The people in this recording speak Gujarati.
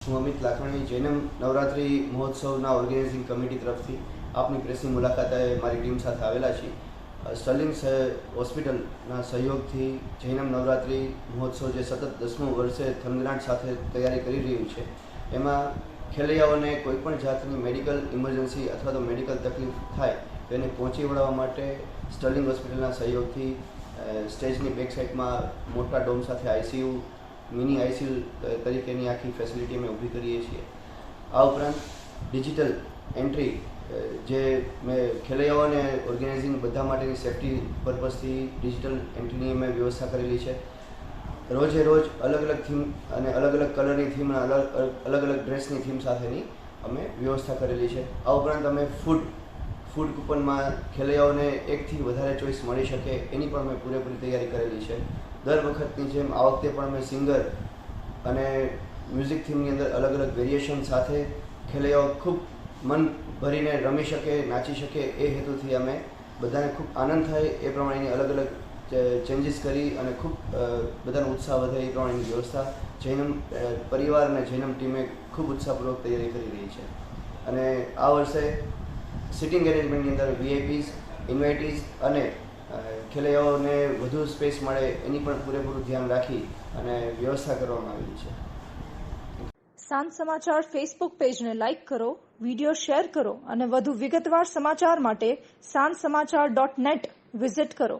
હું અમિત લાખણી જૈનમ નવરાત્રી મહોત્સવના ઓર્ગેનાઇઝિંગ કમિટી તરફથી આપની પ્રેસની મુલાકાતે મારી ટીમ સાથે આવેલા છીએ. સ્ટર્લિંગ હોસ્પિટલના સહયોગથી જૈનમ નવરાત્રી મહોત્સવ જે સતત 10મું વર્ષે થનગનાટ સાથે તૈયારી કરી રહ્યું છે, એમાં ખેલૈયાઓને કોઈપણ જાતની મેડિકલ ઇમરજન્સી અથવા તો મેડિકલ તકલીફ થાય તો એને પહોંચી વળવા માટે સ્ટર્લિંગ હોસ્પિટલના સહયોગથી સ્ટેજની બેક સાઇડમાં મોટા ડોમ સાથે આઈસીયુ, મિની આઈસીયુ તરીકેની આખી ફેસિલિટી અમે ઊભી કરીએ છીએ. આ ઉપરાંત ડિજિટલ એન્ટ્રી જે મેં ખેલૈયાઓને ઓર્ગેનાઇઝિંગ બધા માટેની સેફ્ટી પર્પઝથી ડિજિટલ એન્ટ્રીની અમે વ્યવસ્થા કરેલી છે. રોજે રોજ અલગ અલગ થીમ અને અલગ અલગ કલરની થીમ અને અલગ અલગ ડ્રેસની થીમ સાથેની અમે વ્યવસ્થા કરેલી છે. આ ઉપરાંત અમે ફૂડ કૂપનમાં ખેલૈયાઓને એકથી વધારે ચોઈસ મળી શકે એની પણ અમે પૂરેપૂરી તૈયારી કરેલી છે. દર વખતની જેમ આ વખતે પણ અમે સિંગર અને મ્યુઝિક થીમની અંદર અલગ અલગ વેરિએશન સાથે ખેલૈયાઓ ખૂબ મન ભરીને રમી શકે, નાચી શકે એ હેતુથી અમે બધાને ખૂબ આનંદ થાય એ પ્રમાણેની અલગ અલગ ચેન્જીસ કરી અને ખૂબ બધાનો ઉત્સાહ વધે એ પ્રમાણેની વ્યવસ્થા જૈનમ પરિવાર અને જૈનમ ટીમે ખૂબ ઉત્સાહપૂર્વક તૈયારી કરી રહી છે. અને આ વર્ષે સિટિંગ એરેન્જમેન્ટની અંદર વીઆઈપીઝ, ઇન્વાઇટીઝ અને ખેલૈયાઓને વધુ સ્પેસ મળે એની પણ પૂરેપૂરું ધ્યાન રાખી અને વ્યવસ્થા કરવામાં આવેલી છે. સાંજ સમાચાર ફેસબુક પેજને લાઇક કરો, વિડીયો શેર કરો અને વધુ વિગતવાર સમાચાર માટે sanssamachar.net વિઝિટ કરો.